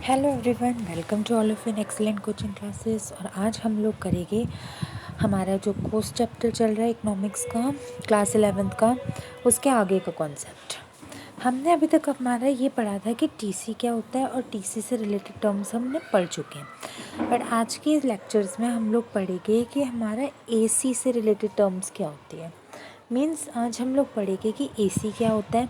Hello everyone, welcome to all of in excellent coaching classes. और आज हम लोग करेंगे हमारा जो कोर्स चैप्टर चल रहा है इकोनॉमिक्स का, क्लास 11th का, उसके आगे का कॉन्सेप्ट। हमने अभी तक हमारा ये पढ़ा था कि टीसी क्या होता है और टीसी से रिलेटेड टर्म्स हमने पढ़ चुके हैं। बट आज के लेक्चर्स में हम लोग पढ़ेंगे कि हमारा एसी से रिलेटेड टर्म्स क्या होती है। मीन्स आज हम लोग पढ़ेंगे कि एसी क्या होता है,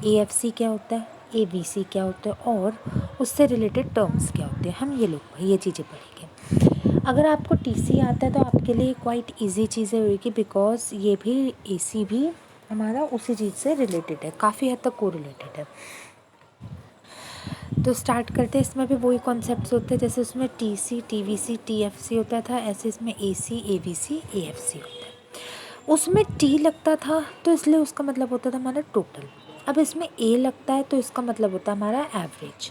एएफसी क्या होता है, एबीसी क्या होता है और उससे रिलेटेड टर्म्स क्या होते हैं। हम ये चीज़ें पढ़ेंगे। अगर आपको टीसी आता है तो आपके लिए क्वाइट इजी चीज़ें होगी, बिकॉज ये भी एसी भी हमारा उसी चीज़ से रिलेटेड है, काफ़ी हद तक कोरिलेटेड है। तो स्टार्ट करते हैं। इसमें भी वही कॉन्सेप्ट्स होते हैं जैसे उसमें टीसी, टीवीसी, टीएफसी होता था, ऐसे इसमें एसी, एबीसी, एएफसी होता है। उसमें टी लगता था तो इसलिए उसका मतलब होता था हमारा टोटल। अब इसमें ए लगता है तो इसका मतलब होता है हमारा एवरेज।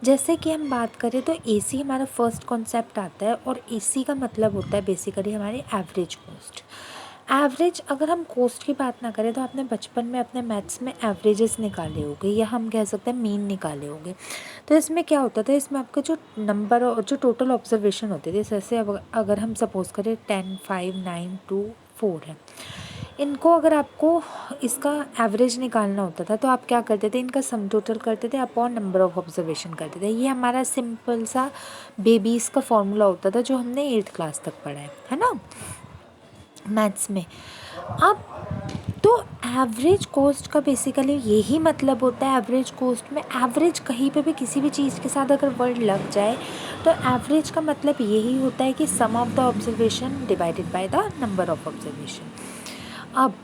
जैसे कि हम बात करें तो एसी हमारा फर्स्ट कॉन्सेप्ट आता है और एसी का मतलब होता है बेसिकली हमारी एवरेज कॉस्ट। एवरेज, अगर हम कॉस्ट की बात ना करें तो आपने बचपन में अपने मैथ्स में एवरेजेस निकाले होंगे या हम कह सकते हैं मीन निकाले होंगे। तो इसमें क्या होता था, इसमें आपके जो नंबर और जो टोटल ऑब्जर्वेशन होते थे, जैसे अब अगर हम सपोज करें 10, 5, 9, 2, 4 है, इनको अगर आपको इसका एवरेज निकालना होता था तो आप क्या करते थे, इनका सम टोटल करते थे अपॉन नंबर ऑफ ऑब्जर्वेशन करते थे। ये हमारा सिंपल सा बेबीज़ का फॉर्मूला होता था जो हमने 8th क्लास तक पढ़ा है ना, मैथ्स में। अब तो एवरेज कॉस्ट का बेसिकली यही मतलब होता है। एवरेज कॉस्ट में एवरेज कहीं पे भी किसी भी चीज़ के साथ अगर वर्ड लग जाए तो एवरेज का मतलब यही होता है कि sum of the observation divided by the number of observation. अब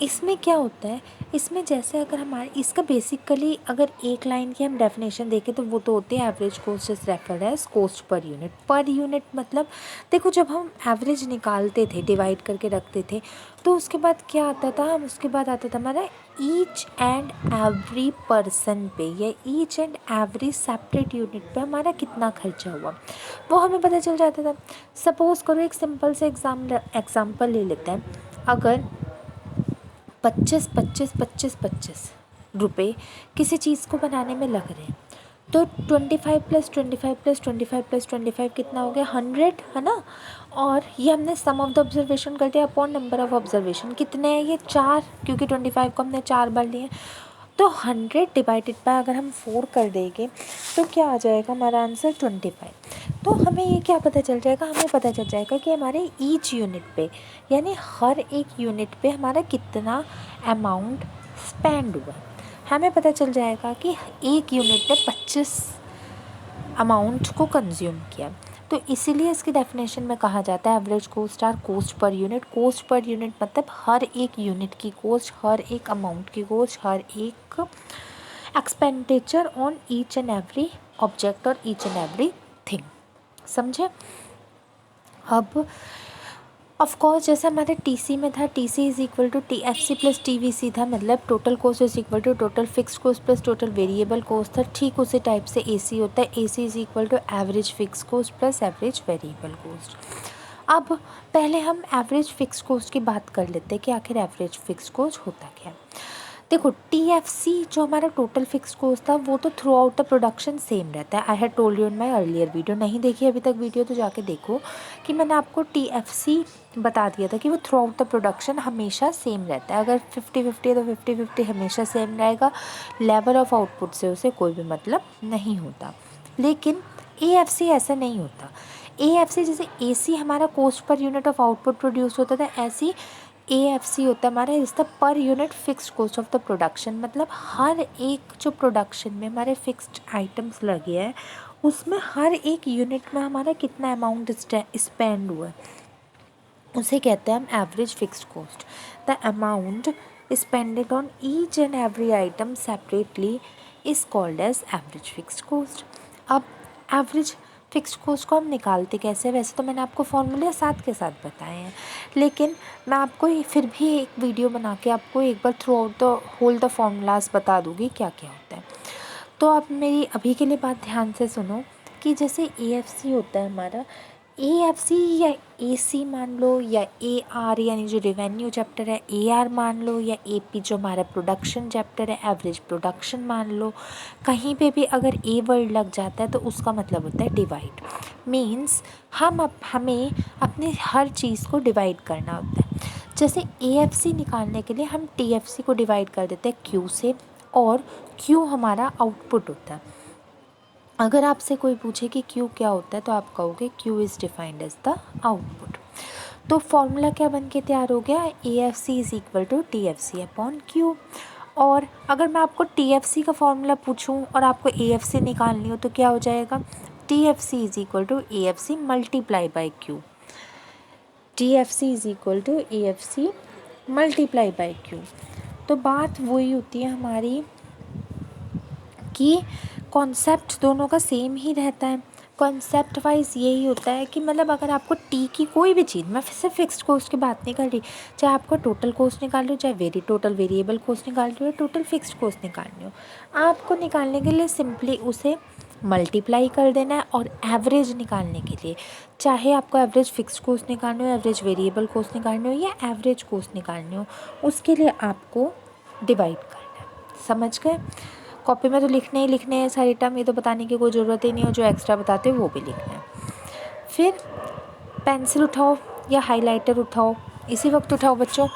इसमें क्या होता है, इसमें जैसे अगर हमारे इसका बेसिकली अगर एक लाइन की हम डेफिनेशन देखें तो वो तो होती है average cost is referred as cost per unit. Per unit मतलब देखो, जब हम एवरेज निकालते थे, डिवाइड करके रखते थे, तो उसके बाद क्या आता था, हम उसके बाद आता था हमारा ईच एंड एवरी पर्सन पे या each and every separate unit पे हमारा कितना खर्चा हुआ वो हमें पता चल जाता था। सपोज़ करो एक सिंपल से एग्जाम्पल ले लेते हैं। अगर 25 रुपये किसी चीज़ को बनाने में लग रहे हैं तो 25 + 25 + 25 + 25 कितना हो गया, 100 है ना। और ये हमने सम ऑफ द ऑब्जर्वेशन कर दिया अपॉन नंबर ऑफ ऑब्जर्वेशन। कितने हैं ये, 4, क्योंकि 25 को हमने 4 बार लिए। तो 100 डिवाइडेड बाय अगर हम 4 कर देंगे तो क्या आ जाएगा हमारा आंसर 25। तो हमें ये क्या पता चल जाएगा, हमें पता चल जाएगा कि हमारे ईच यूनिट पे यानी हर एक यूनिट पे हमारा कितना अमाउंट स्पेंड हुआ। हमें पता चल जाएगा कि एक यूनिट ने 25 अमाउंट को कंज्यूम किया। तो इसीलिए इसकी डेफिनेशन में कहा जाता है average cost are cost per unit. Cost per unit मतलब हर एक यूनिट की कॉस्ट, हर एक अमाउंट की कॉस्ट, हर एक expenditure on each and every object और ईच एंड एवरी थिंग। समझे। अब ऑफ कोर्स जैसे हमारे टीसी में था, TC is equal to TFC plus TVC था, मतलब total cost is equal to total fix cost plus total variable cost था। ठीक उसी टाइप से एसी होता है, AC is equal to average fix cost plus average variable cost. अब पहले हम एवरेज फिक्स कॉस्ट की बात कर लेते हैं कि आखिर एवरेज फिक्स कॉस्ट होता क्या है। देखो, टीएफसी जो हमारा टोटल फिक्स कॉस्ट था वो तो through out the production same रहता है। I had told you in my earlier video, नहीं देखी अभी तक वीडियो तो जाके देखो कि मैंने आपको टीएफसी बता दिया था कि वो थ्रू आउट द प्रोडक्शन हमेशा सेम रहता है। अगर 50-50 है तो 50-50 हमेशा सेम रहेगा। लेवल ऑफ आउटपुट से उसे कोई भी मतलब नहीं होता। लेकिन एएफसी ऐसा नहीं होता। एएफसी जैसे एसी हमारा cost per unit of output produce होता था, ऐसी एएफसी होता है हमारा is the per unit fixed cost of the production. मतलब हर एक जो प्रोडक्शन में हमारे फिक्स्ड आइटम्स लगे हैं उसमें हर एक यूनिट में हमारा कितना अमाउंट स्पेंड हुआ है उसे कहते हैं हम average fixed cost. The amount spended on each and every item separately is called as average fixed cost. अब एवरेज फिक्स्ड कॉस्ट को हम निकालते कैसे, वैसे तो मैंने आपको फॉर्मूले साथ के साथ बताए हैं, लेकिन मैं आपको फिर भी एक वीडियो बना के आपको एक बार throughout the whole the formulas बता दूँगी क्या क्या होता है। तो आप मेरी अभी के लिए बात ध्यान से सुनो कि जैसे एएफसी होता है हमारा, AFC या AC मान लो, या AR यानी जो रेवेन्यू चैप्टर है AR मान लो, या AP जो हमारा प्रोडक्शन चैप्टर है एवरेज प्रोडक्शन मान लो, कहीं पे भी अगर A वर्ड लग जाता है तो उसका मतलब होता है डिवाइड। मीन्स हमें अपने हर चीज़ को डिवाइड करना होता है। जैसे AFC निकालने के लिए हम TFC को डिवाइड कर देते हैं Q से, और Q हमारा आउटपुट होता है। अगर आपसे कोई पूछे कि Q क्या होता है तो आप कहोगे Q is defined as the output. तो फॉर्मूला क्या बन के तैयार हो गया, AFC is equal to TFC upon Q। और अगर मैं आपको TFC का फॉर्मूला पूछूं और आपको AFC निकालनी हो तो क्या हो जाएगा, TFC is equal to AFC multiply by Q। TFC is equal to AFC multiply by Q। तो बात वही होती है हमारी कि कॉन्सेप्ट दोनों का सेम ही रहता है। कॉन्सेप्ट वाइज यही होता है कि मतलब अगर आपको टी की कोई भी चीज़, मैं सिर्फ फिक्स्ड कॉस्ट की बात नहीं कर रही, चाहे आपको टोटल कॉस्ट निकाल लो, चाहे टोटल वेरिएबल कॉस्ट निकाल लो, या टोटल फिक्स्ड कॉस्ट निकालनी हो, आपको निकालने के लिए सिंपली उसे मल्टीप्लाई कर देना है। और एवरेज निकालने के लिए, चाहे आपको एवरेज फिक्स्ड कॉस्ट निकालनी हो, एवरेज वेरिएबल कॉस्ट निकालनी हो, या एवरेज कॉस्ट निकालनी हो, उसके लिए आपको डिवाइड करना है। समझ गए? कॉपी में तो लिखने ही लिखने हैं सारी टर्म, ये तो बताने की कोई ज़रूरत ही नहीं हो, जो एक्स्ट्रा बताते हो वो भी लिखना है। फिर पेंसिल उठाओ या हाइलाइटर उठाओ, इसी वक्त उठाओ बच्चों,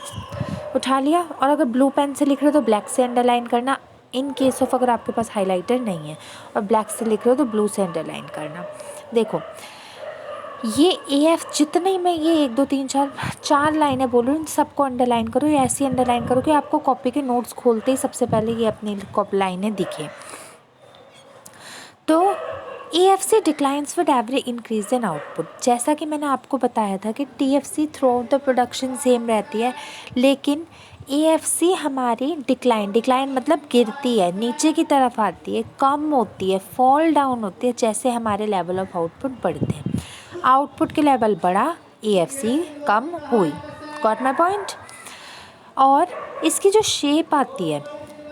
उठा लिया। और अगर ब्लू पेन से लिख रहे हो तो ब्लैक से अंडरलाइन करना, इन केस ऑफ अगर आपके पास हाइलाइटर नहीं है और ब्लैक से लिख रहे हो तो ब्लू से अंडरलाइन करना। देखो ये AF जितने मैं ये 1 2 3 4 लाइनें बोल रही हूँ, इन सबको अंडरलाइन करो, या ऐसी अंडरलाइन करो कि आपको कॉपी के नोट्स खोलते ही सबसे पहले ये अपनी लाइनें दिखे। तो AFC declines with every increase in output. जैसा कि मैंने आपको बताया था कि TFC through out the production same रहती है, लेकिन AFC हमारी डिक्लाइन मतलब गिरती है, नीचे की तरफ आती है, कम होती है, फॉल डाउन होती है जैसे हमारे लेवल ऑफ आउटपुट बढ़ते हैं। आउटपुट के लेवल बढ़ा, AFC कम हुई। Got my point? और इसकी जो शेप आती है,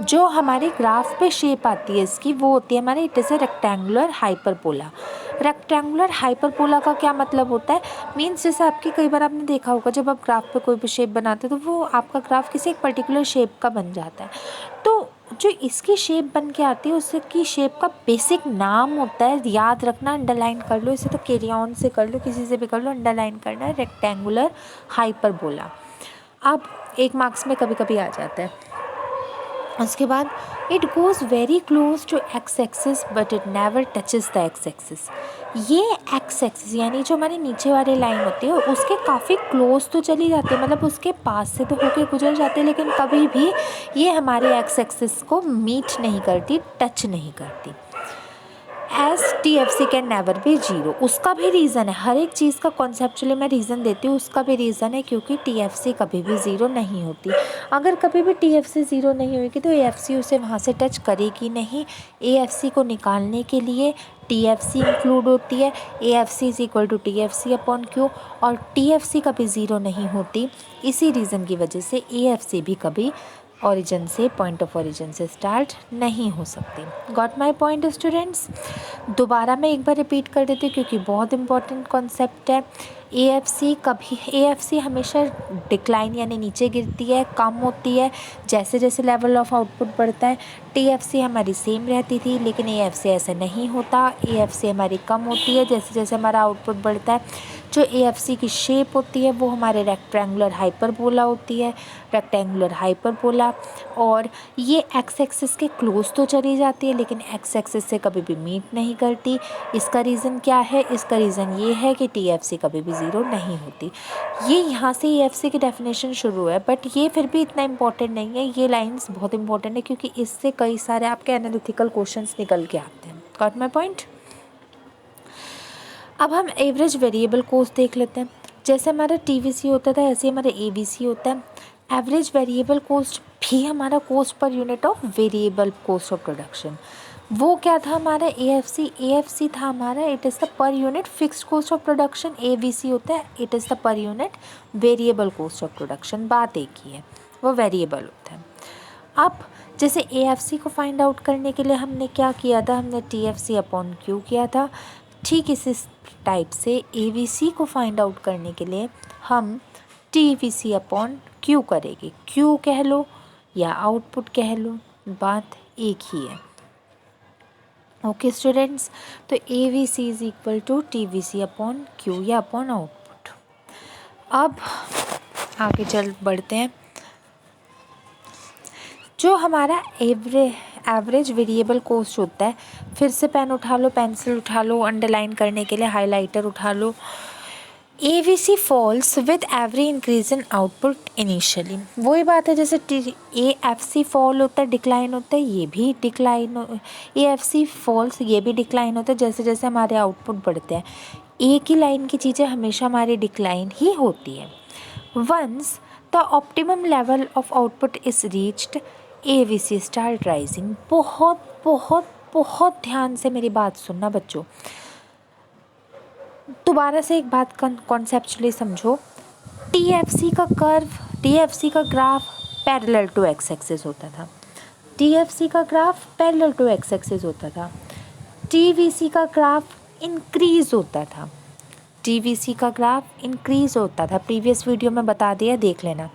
जो हमारे ग्राफ पे शेप आती है इसकी, वो होती है हमारे, it is a rectangular hyperbola. Rectangular hyperbola का क्या मतलब होता है, मीन्स जैसे आपकी कई बार आपने देखा होगा जब आप ग्राफ पे कोई भी शेप बनाते हो तो वो आपका ग्राफ किसी एक पर्टिकुलर शेप का बन जाता है। तो जो इसकी शेप बन के आती है उसकी शेप का बेसिक नाम होता है, याद रखना, अंडरलाइन कर लो इसे, तो कैरी ऑन से कर लो, किसी से भी कर लो, अंडरलाइन करना है, रेक्टेंगुलर हाइपरबोला। अब 1 मार्क्स में कभी कभी आ जाता है। उसके बाद it goes very close to X axis but it never touches the X axis. ये एक्स एक्सिस यानी जो हमारी नीचे वाली लाइन होती है उसके काफ़ी क्लोज तो चली जाती है, मतलब उसके पास से तो होके गुजर जाती है, लेकिन कभी भी ये हमारे एक्स एक्सिस को मीट नहीं करती, टच नहीं करती। As TFC can never be zero. उसका भी रीज़न है, हर एक चीज़ का कॉन्सेप्चुअली मैं रीज़न देती हूँ, उसका भी रीज़न है क्योंकि TFC कभी भी ज़ीरो नहीं होती। अगर कभी भी TFC ज़ीरो नहीं होगी तो AFC उसे वहाँ से टच करेगी नहीं। AFC को निकालने के लिए TFC इंक्लूड होती है, AFC is equal to TFC upon Q, और TFC कभी ज़ीरो नहीं होती। इसी रीज़न की वजह से AFC भी कभी ओरिजिन से, पॉइंट ऑफ ओरिजिन से स्टार्ट नहीं हो सकती। Got my point students? दोबारा मैं एक बार रिपीट कर देती हूँ क्योंकि बहुत इंपॉर्टेंट कॉन्सेप्ट है। AFC हमेशा डिक्लाइन यानी नीचे गिरती है, कम होती है जैसे जैसे लेवल ऑफ आउटपुट बढ़ता है। TFC हमारी सेम रहती थी, लेकिन AFC ऐसा नहीं होता, AFC हमारी कम होती है जैसे जैसे हमारा आउटपुट बढ़ता है। जो AFC की शेप होती है वो हमारे रेक्टेंगुलर हाइपरबोला होती है, रेक्टेंगुलर हाइपरबोला, और ये एक्स एक्सिस के क्लोज तो चली जाती है लेकिन एक्स एक्सिस से कभी भी मीट नहीं करती। इसका रीज़न क्या है? इसका रीज़न ये है कि TFC कभी भी ज़ीरो नहीं होती। ये यहाँ से AFC की डेफिनेशन शुरू है, बट ये फिर भी इतना इम्पोर्टेंट नहीं है। ये लाइन्स बहुत इंपॉर्टेंट है क्योंकि इससे कई सारे आपके एनालिटिकल क्वेश्चंस निकल के आते हैं। Got my point? अब हम एवरेज वेरिएबल कॉस्ट देख लेते हैं। जैसे हमारा TVC होता था ऐसे हमारा ABC होता है। एवरेज वेरिएबल कॉस्ट भी हमारा cost per unit of variable cost of production. वो क्या था हमारा? AFC था हमारा, it is the per unit fixed cost of production. ABC होता है, it is the per unit variable cost of production. बात एक ही है, वो वेरिएबल होता है। अब जैसे AFC को फाइंड आउट करने के लिए हमने क्या किया था? हमने TFC अपॉन Q किया था। ठीक इसी टाइप से AVC को फाइंड आउट करने के लिए हम TVC अपॉन Q करेंगे। Q कह लो या आउटपुट कह लो, बात एक ही है। ओके स्टूडेंट्स, तो AVC is equal to TVC upon Q या अपॉन आउटपुट। अब आगे चल बढ़ते हैं। जो हमारा एवरेज वेरिएबल कॉस्ट होता है, फिर से पेन उठा लो, पेंसिल उठा लो, अंडरलाइन करने के लिए हाइलाइटर उठा लो। AVC falls with every increase in output initially. वही बात है जैसे AFC फॉल होता है, डिक्लाइन होता है, ये भी डिक्लाइन, AFC फॉल्स ये भी डिक्लाइन होता है जैसे जैसे हमारे आउटपुट बढ़ते हैं। एक ही लाइन की चीज़ें हमेशा हमारी डिक्लाइन ही होती है। Once the optimum level of output is reached AVC start rising. बहुत बहुत बहुत ध्यान से मेरी बात सुनना बच्चों, दोबारा से एक बात कॉन्सेप्चुअली समझो। TFC का कर्व, TFC का graph parallel to X axis होता था। TFC का graph parallel to X axis होता था। TVC का ग्राफ इंक्रीज होता था। TVC का ग्राफ इंक्रीज होता था, प्रीवियस वीडियो में बता दिया, देख लेना।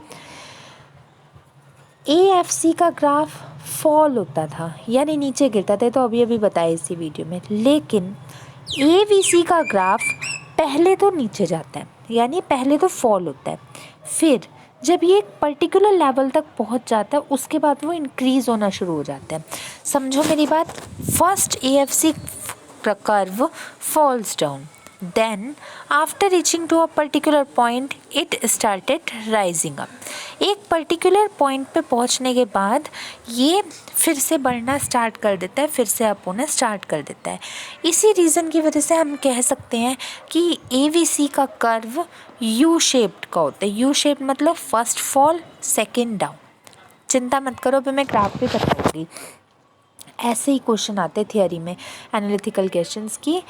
AFC का ग्राफ फॉल होता था, यानी नीचे गिरता था, तो अभी बताया इसी वीडियो में। लेकिन AVC का ग्राफ पहले तो नीचे जाता है, यानी पहले तो फॉल होता है, फिर जब ये एक पर्टिकुलर लेवल तक पहुंच जाता है उसके बाद वो इंक्रीज़ होना शुरू हो जाता है। समझो मेरी बात। First AFC curve falls down, then after reaching to a particular point it started rising up। एक पर्टिकुलर पॉइंट पे पहुंचने के बाद ये फिर से बढ़ना स्टार्ट कर देता है, फिर से अप होना स्टार्ट कर देता है। इसी रीज़न की वजह से हम कह सकते हैं कि AVC का कर्व यू शेप्ड का होता है। यू शेप्ड मतलब फर्स्ट फॉल सेकेंड डाउन। चिंता मत करो, अभी मैं ग्राफ भी बताऊँगी। ऐसे ही क्वेश्चन आते थियोरी में, एनालिटिकल क्वेश्चंस की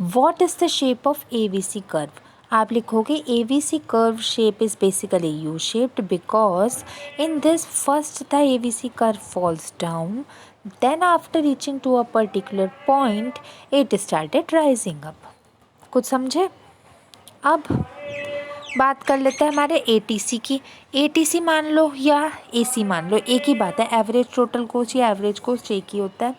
what is the shape of AVC curve. आप लिखोगे AVC curve shape is basically U shaped because in this first the AVC curve falls down, then after reaching to a particular point it started rising up. कुछ समझे? अब बात कर लेते हैं हमारे ATC की। ATC मान लो या AC मान लो, एक ही बात है। एवरेज टोटल कॉस्ट या एवरेज कॉस्ट एक ही होता है,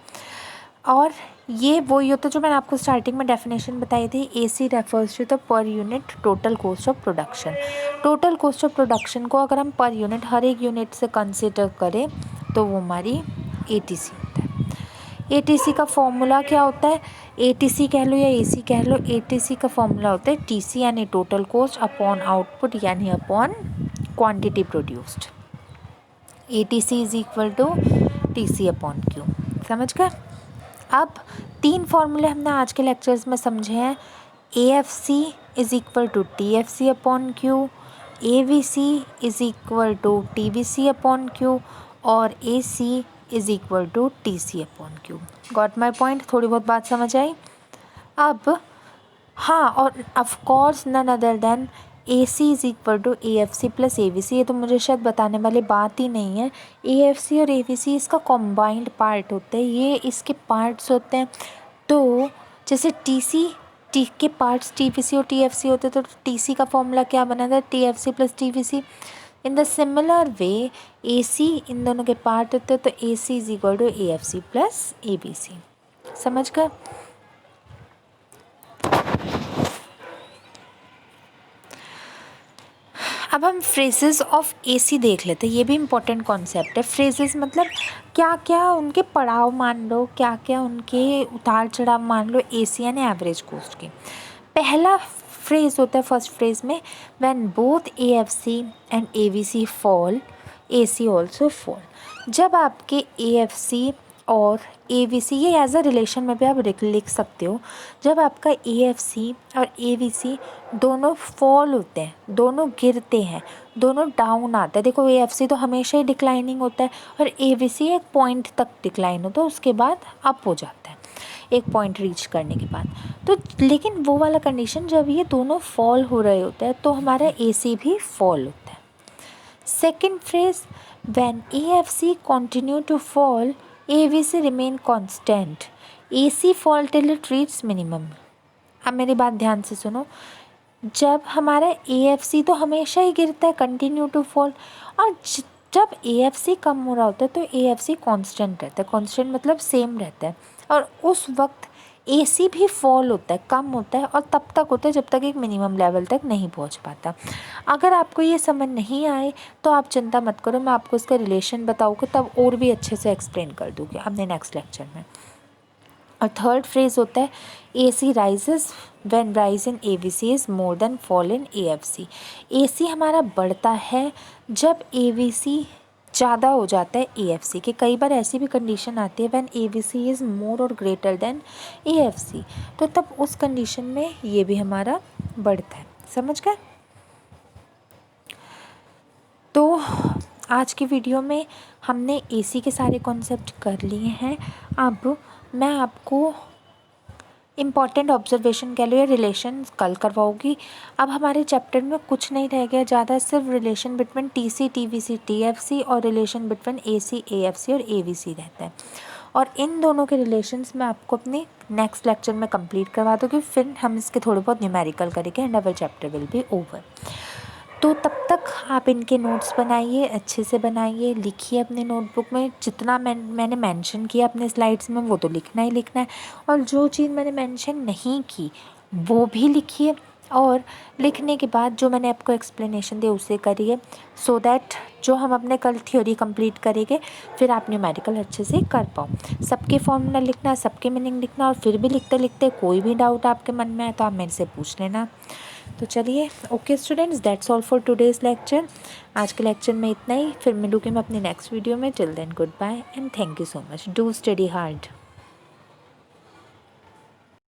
और ये वही होता है जो मैंने आपको स्टार्टिंग में डेफिनेशन बताई थी। AC refers to the per unit total cost of production. Total cost of production को अगर हम पर यूनिट, हर एक यूनिट से कंसिडर करें तो वो हमारी ATC होता है। ATC का फॉर्मूला क्या होता है? ATC कह लो या AC कह लो, ATC का फॉर्मूला होता है TC यानी टोटल कॉस्ट अपॉन आउटपुट यानी upon quantity produced. ATC is equal to TC upon Q। समझ गए? अब 3 फॉर्मूले हमने आज के लेक्चर्स में समझे हैं। AFC is equal to TFC upon Q, AVC is equal to TVC upon Q और AC is equal to TC upon Q। Got my point? थोड़ी बहुत बात समझ आई? अब हाँ, और of course none other than AC is equal to AFC plus AVC। ये तो मुझे शायद बताने वाली बात ही नहीं है। AFC और AVC इसका कॉम्बाइंड पार्ट होता है, ये इसके पार्ट्स होते हैं। तो जैसे टी के पार्ट्स TVC और TFC होते हैं, तो TC का फॉर्मूला क्या बना था? TFC plus TVC। In the similar way AC इन दोनों के पार्ट होते हैं, तो AC is equal to AFC plus ABC। समझ गए? अब हम फ्रेजेस ऑफ AC देख लेते हैं। ये भी इम्पोर्टेंट कॉन्सेप्ट है। फ्रेजेस मतलब क्या क्या उनके पड़ाव मान लो, क्या क्या उनके उतार चढ़ाव मान लो AC यानी एवरेज कॉस्ट के। पहला फ्रेज होता है फर्स्ट फ्रेज में, when both AFC and AVC fall AC also fall. जब आपके AFC और AVC, ये एज अ रिलेशन में भी आप लिख सकते हो, जब आपका AFC और AVC दोनों फॉल होते हैं, दोनों गिरते हैं, दोनों डाउन आते हैं। देखो AFC तो हमेशा ही डिक्लाइनिंग होता है और AVC एक पॉइंट तक डिक्लाइन होता है, उसके बाद अप हो जाता है एक पॉइंट रीच करने के बाद। तो लेकिन वो वाला कंडीशन जब ये दोनों फॉल हो रहे होते हैं तो हमारा AC भी फॉल होता है। Second phase, when AFC continue to fall AVC remain constant, AC fall till it reaches minimum। अब मेरी बात ध्यान से सुनो, जब हमारा AFC तो हमेशा ही गिरता है, कंटिन्यू टू फॉल, और जब AFC कम हो रहा होता है तो AFC कांस्टेंट रहता है। कांस्टेंट मतलब सेम रहता है, और उस वक्त AC भी फॉल होता है, कम होता है, और तब तक होता है जब तक एक मिनिमम लेवल तक नहीं पहुंच पाता। अगर आपको ये समझ नहीं आए तो आप चिंता मत करो, मैं आपको इसका रिलेशन बताऊँगी, तब और भी अच्छे से एक्सप्लेन कर दूँगी अपने नेक्स्ट लेक्चर में। और थर्ड फ्रेज होता है AC rises when rise in AVC is more than fall in AFC। AC हमारा बढ़ता है जब AVC ज़्यादा हो जाता है AFC के। कई बार ऐसी भी कंडीशन आती है व्हेन AVC इज़ मोर और ग्रेटर देन AFC, तो तब उस कंडीशन में ये भी हमारा बढ़ता है। समझ गए? तो आज की वीडियो में हमने AC के सारे कॉन्सेप्ट कर लिए हैं। अब मैं आपको इम्पॉर्टेंट ऑब्जर्वेशन कह लो या रिलेशन कल करवाऊँगी। अब हमारे चैप्टर में कुछ नहीं रह गया ज़्यादा, सिर्फ relation between TC TVC TFC और रिलेशन बिटवीन AC AFC और AVC रहता है। और इन दोनों के रिलेशंस मैं आपको अपने नेक्स्ट लेक्चर में कंप्लीट करवा दूँगी, फिर हम इसके थोड़े बहुत न्यूमेरिकल करेंगे and our chapter will be over. तो तब तक आप इनके नोट्स बनाइए, अच्छे से बनाइए, लिखिए अपने नोटबुक में। जितना मैंने मेंशन किया अपने स्लाइड्स में वो तो लिखना ही लिखना है, और जो चीज़ मैंने मेंशन नहीं की वो भी लिखिए, और लिखने के बाद जो मैंने आपको एक्सप्लेनेशन दी उसे करिए, सो दैट जो हम अपने कल थ्योरी कंप्लीट करेंगे फिर आप न्यूमेरिकल अच्छे से कर पाओ। सबके फॉर्मूला लिखना, सबके मीनिंग लिखना, और फिर भी लिखते लिखते कोई भी डाउट आपके मन में आए तो आप मेरे से पूछ लेना। तो चलिए, okay students, that's all for today's lecture. आज के लेक्चर में इतना ही, फिर मिलूँगी मैं अपनी नेक्स्ट वीडियो में। Till then good bye and thank you so much. Do study hard.